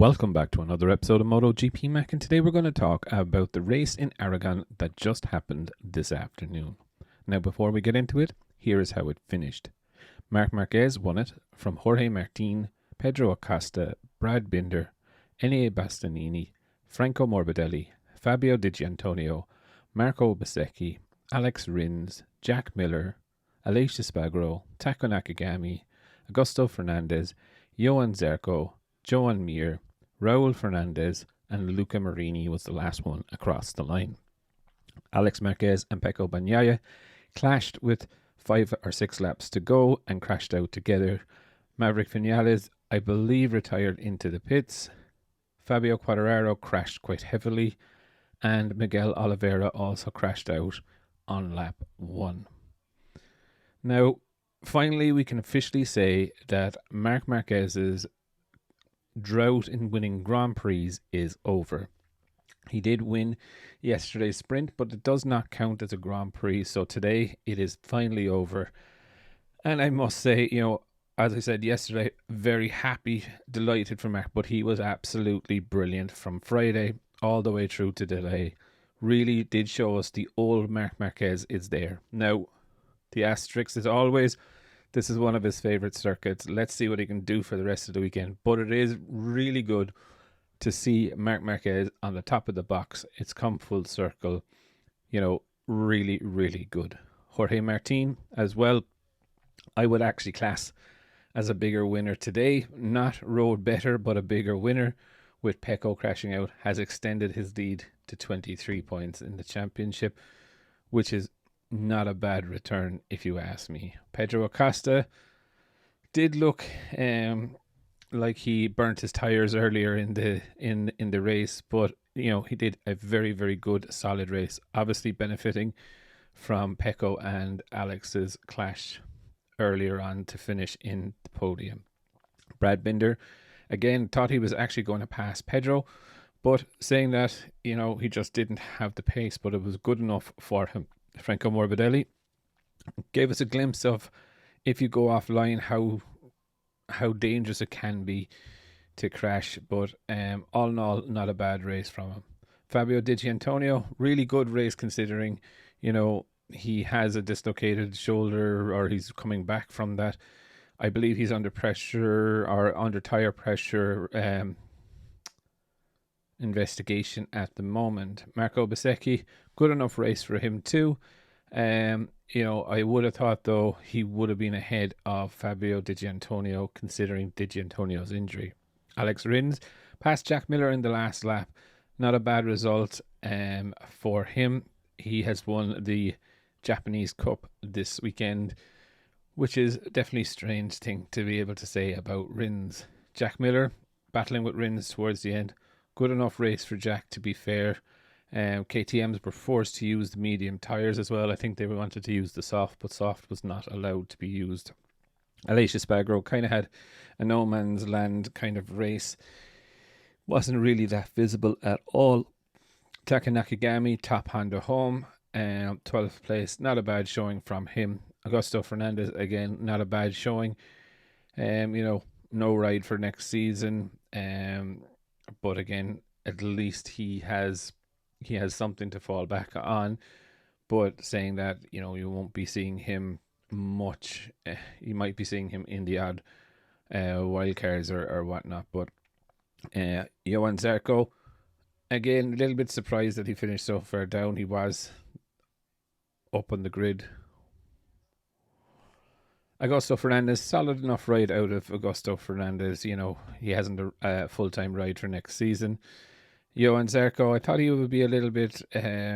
Welcome back to another episode of MotoGP Mac, and today we're going to talk about the race in Aragon that just happened this afternoon. Now, before we get into it, here is how it finished. Marc Marquez won it from Jorge Martin, Pedro Acosta, Brad Binder, Enea Bastianini, Franco Morbidelli, Fabio Di Gianantonio, Marco Bezzecchi, Alex Rins, Jack Miller, Aleix Espargaro, Tako Nakagami, Augusto Fernandez, Johan Zarco, Joan Mir, Raul Fernandez, and Luca Marini was the last one across the line. Alex Marquez and Pecco Bagnaia clashed with 5 or 6 laps to go and crashed out together. Maverick Vinales, I believe, retired into the pits. Fabio Quartararo crashed quite heavily, and Miguel Oliveira also crashed out on lap 1. Now, finally, we can officially say that Marc Marquez's drought in winning Grand Prix is over. He did win yesterday's sprint, but it does not count as a Grand Prix, so today it is finally over. And I must say, as I said yesterday, very happy, delighted for Marc, but he was absolutely brilliant from Friday all the way through to today. Really did show us the old Marc Marquez is there. Now, the asterisk is always, this is one of his favourite circuits. Let's see what he can do for the rest of the weekend. But it is really good to see Marc Marquez on the top of the box. It's come full circle. Really, really good. Jorge Martin as well, I would actually class as a bigger winner today. Not road better, but a bigger winner, with Pecco crashing out, has extended his lead to 23 points in the championship, which is not a bad return, if you ask me. Pedro Acosta did look like he burnt his tires earlier in the race, but he did a very, very good, solid race. Obviously benefiting from Pecco and Alex's clash earlier on to finish in the podium. Brad Binder again thought he was actually going to pass Pedro, but saying that he just didn't have the pace, but it was good enough for him. Franco Morbidelli gave us a glimpse of, if you go offline, how dangerous it can be to crash, but all in all, not a bad race from him. Fabio Di Gianantonio, really good race considering he has a dislocated shoulder, or he's coming back from that. I believe he's under pressure, or under tire pressure investigation at the moment. Marco Bezzecchi, good enough race for him too. I would have thought though he would have been ahead of Fabio Di Gianantonio considering Di Gianantonio's injury. Alex Rins passed Jack Miller in the last lap. Not a bad result for him. He has won the Japanese Cup this weekend, which is definitely a strange thing to be able to say about Rins. Jack Miller battling with Rins towards the end. Good enough race for Jack, to be fair. KTMs were forced to use the medium tyres as well. I think they wanted to use the soft, but soft was not allowed to be used. Aleix Espargaro kind of had a no man's land kind of race. Wasn't really that visible at all. Taka Nakagami, top Honda home, 12th place. Not a bad showing from him. Augusto Fernandez, again, not a bad showing. No ride for next season. But again, at least he has something to fall back on. But saying that, you won't be seeing him much. You might be seeing him in the odd wildcards or whatnot. But Johan Zarco, again, a little bit surprised that he finished so far down. He was up on the grid. Augusto Fernandez, solid enough ride out of Augusto Fernandez. He hasn't a full-time ride for next season. Johan Zarco, I thought he would be a little bit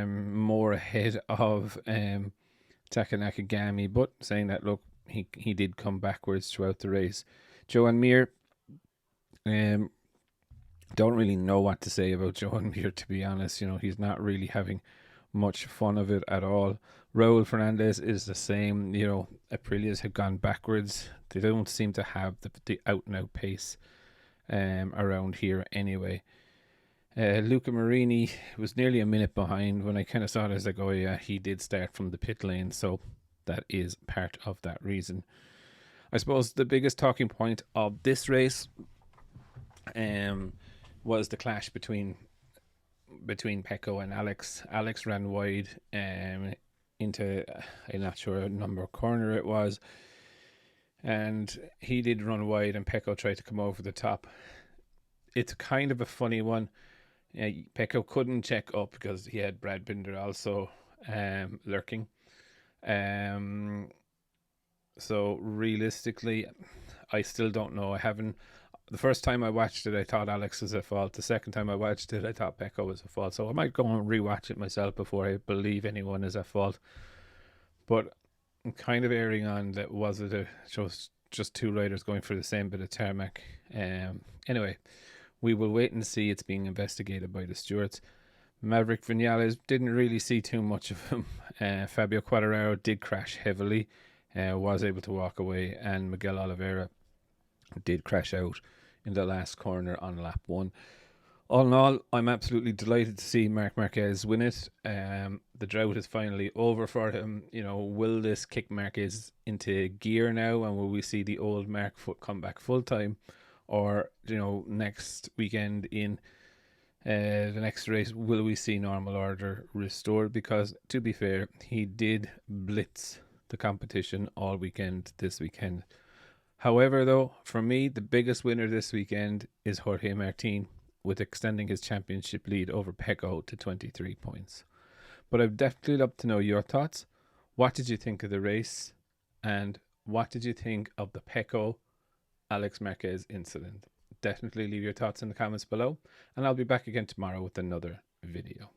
more ahead of Taka Nakagami, but saying that, look, he did come backwards throughout the race. Joan Mir, don't really know what to say about Joan Mir, to be honest. He's not really having much fun of it at all. Raul Fernandez is the same. Aprilia's have gone backwards. They don't seem to have the out-and-out pace around here anyway. Luca Marini was nearly a minute behind. When I kind of saw it, I was like, oh yeah, he did start from the pit lane, so that is part of that reason. I suppose the biggest talking point of this race was the clash between Pecco and Alex. Alex ran wide into, I'm not sure what number corner it was, and he did run wide, and Pecco tried to come over the top. It's kind of a funny one. Pecco couldn't check up because he had Brad Binder also lurking. Um, so realistically, I still don't know. I haven't. The first time I watched it, I thought Alex was at fault. The second time I watched it, I thought Pecco was at fault. So I might go and rewatch it myself before I believe anyone is at fault. But I'm kind of erring on that. Was it just two riders going for the same bit of tarmac? Anyway, we will wait and see. It's being investigated by the stewards. Maverick Vinales didn't really see too much of him. Fabio Quartararo did crash heavily, was able to walk away, and Miguel Oliveira did crash out in the last corner on lap 1. All in all, I'm absolutely delighted to see Marc Marquez win it. The drought is finally over for him. Will this kick Marquez into gear now, and will we see the old Marc come back full time, or next weekend in the next race, will we see normal order restored? Because to be fair, he did blitz the competition all weekend this weekend. However, though, for me, the biggest winner this weekend is Jorge Martin, with extending his championship lead over Pecco to 23 points. But I'd definitely love to know your thoughts. What did you think of the race? And what did you think of the Pecco Alex Marquez incident? Definitely leave your thoughts in the comments below. And I'll be back again tomorrow with another video.